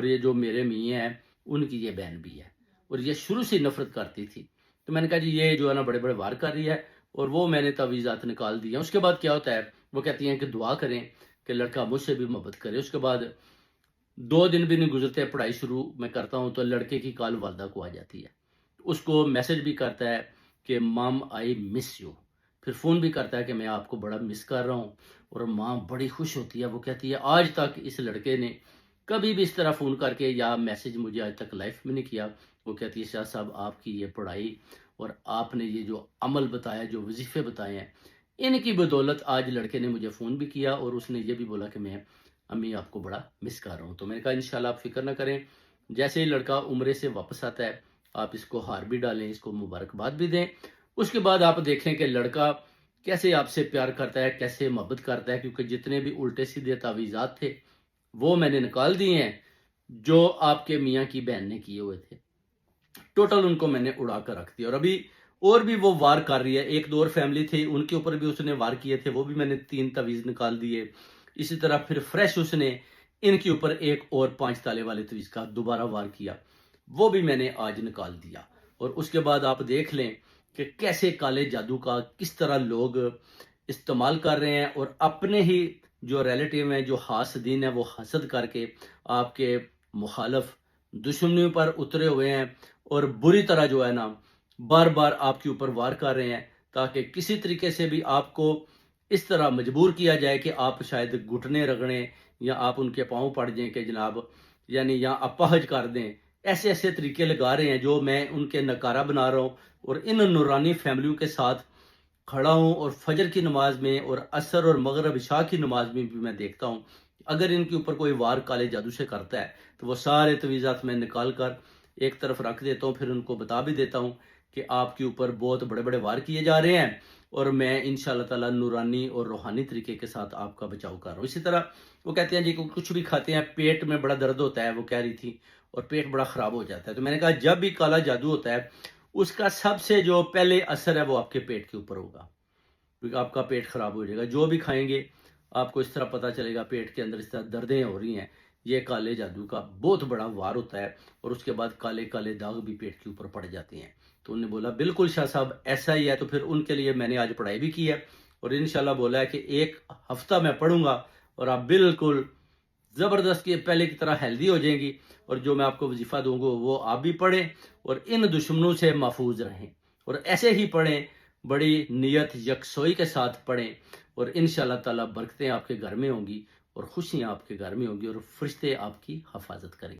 اور یہ جو میرے میاں ہیں ان کی یہ بہن بھی ہے، اور یہ شروع سے نفرت کرتی تھی۔ تو میں نے کہا جی یہ جو ہے نا بڑے بڑے وار کر رہی ہے، اور وہ میں نے تعویذات نکال دی ہیں۔ اس کے بعد کیا ہوتا ہے، وہ کہتی ہیں کہ دعا کریں کہ لڑکا مجھ سے بھی محبت کرے۔ اس کے بعد 2 دن بھی نہیں گزرتے، پڑھائی شروع میں کرتا ہوں تو لڑکے کی کال والدہ کو آ جاتی ہے، اس کو میسج بھی کرتا ہے کہ مام آئی مس یو، پھر فون بھی کرتا ہے کہ میں آپ کو بڑا مس کر رہا ہوں، اور ماں بڑی خوش ہوتی ہے۔ وہ کہتی ہے آج تک اس لڑکے نے کبھی بھی اس طرح فون کر کے یا میسج مجھے آج تک لائف میں نہیں کیا۔ وہ کہتی ہے شاہ صاحب آپ کی یہ پڑھائی اور آپ نے یہ جو عمل بتایا، جو وظیفے بتائے ہیں، ان کی بدولت آج لڑکے نے مجھے فون بھی کیا، اور اس نے یہ بھی بولا کہ میں امی آپ کو بڑا مس کر رہا ہوں۔ تو میں نے کہا انشاءاللہ آپ فکر نہ کریں، جیسے ہی لڑکا عمرے سے واپس آتا ہے آپ اس کو ہار بھی ڈالیں، اس کو مبارکباد بھی دیں۔ اس کے بعد آپ دیکھیں کہ لڑکا کیسے آپ سے پیار کرتا ہے، کیسے محبت کرتا ہے، کیونکہ جتنے بھی الٹے سیدھے تعویذات تھے وہ میں نے نکال دیے ہیں جو آپ کے میاں کی بہن نے کیے ہوئے تھے، ٹوٹل ان کو میں نے اڑا کر رکھ دیا۔ اور ابھی اور بھی وہ وار کر رہی ہے، ایک دو اور فیملی تھی ان کے اوپر بھی اس نے وار کیے تھے، وہ بھی میں نے 3 تعویذ نکال دیے۔ اسی طرح پھر فریش اس نے ان کے اوپر ایک اور 5 تالے والے تعویذ کا دوبارہ وار کیا، وہ بھی میں نے آج نکال دیا۔ اور اس کے بعد آپ دیکھ لیں کہ کیسے کالے جادو کا کس طرح لوگ استعمال کر رہے ہیں، اور اپنے ہی جو ریلیٹیو ہیں، جو حاسدین ہیں، وہ حسد کر کے آپ کے مخالف دشمنیوں پر اترے ہوئے ہیں، اور بری طرح جو ہے نا بار بار آپ کے اوپر وار کر رہے ہیں، تاکہ کسی طریقے سے بھی آپ کو اس طرح مجبور کیا جائے کہ آپ شاید گھٹنے رگڑیں، یا آپ ان کے پاؤں پڑ جائیں کہ جناب یعنی یا اپاہج کر دیں۔ ایسے ایسے طریقے لگا رہے ہیں جو میں ان کے نکارہ بنا رہا ہوں، اور ان نورانی فیملیوں کے ساتھ کھڑا ہوں، اور فجر کی نماز میں اور عصر اور مغرب عشاء کی نماز میں بھی میں دیکھتا ہوں اگر ان کے اوپر کوئی وار کالے جادو سے کرتا ہے تو وہ سارے تعویذات میں نکال کر ایک طرف رکھ دیتا ہوں، پھر ان کو بتا بھی دیتا ہوں کہ آپ کے اوپر بہت بڑے بڑے وار کیے جا رہے ہیں، اور میں انشاءاللہ تعالی نورانی اور روحانی طریقے کے ساتھ آپ کا بچاؤ کر رہا ہوں۔ اسی طرح وہ کہتے ہیں جی کچھ بھی کھاتے ہیں پیٹ میں بڑا درد ہوتا ہے، وہ کہہ رہی تھی، اور پیٹ بڑا خراب ہو جاتا ہے۔ تو میں نے کہا جب بھی کالا جادو ہوتا ہے اس کا سب سے جو پہلے اثر ہے وہ آپ کے پیٹ کے اوپر ہوگا، کیونکہ آپ کا پیٹ خراب ہو جائے گا۔ جو بھی کھائیں گے آپ کو اس طرح پتہ چلے گا پیٹ کے اندر اس طرح دردیں ہو رہی ہیں، یہ کالے جادو کا بہت بڑا وار ہوتا ہے، اور اس کے بعد کالے کالے داغ بھی پیٹ کے اوپر پڑ جاتے ہیں۔ تو انہوں نے بولا بالکل شاہ صاحب ایسا ہی ہے، تو پھر ان کے لیے میں نے آج پڑھائی بھی کی ہے، اور انشاءاللہ بولا ہے کہ 1 ہفتہ میں پڑھوں گا اور آپ بالکل زبردست کی پہلے کی طرح ہیلدی ہو جائیں گی، اور جو میں آپ کو وظیفہ دوں گا وہ آپ بھی پڑھیں، اور ان دشمنوں سے محفوظ رہیں، اور ایسے ہی پڑھیں، بڑی نیت یکسوئی کے ساتھ پڑھیں، اور انشاءاللہ تعالی برکتیں آپ کے گھر میں ہوں گی، اور خوشیاں آپ کے گھر میں ہوں گی، اور فرشتے آپ کی حفاظت کریں گے۔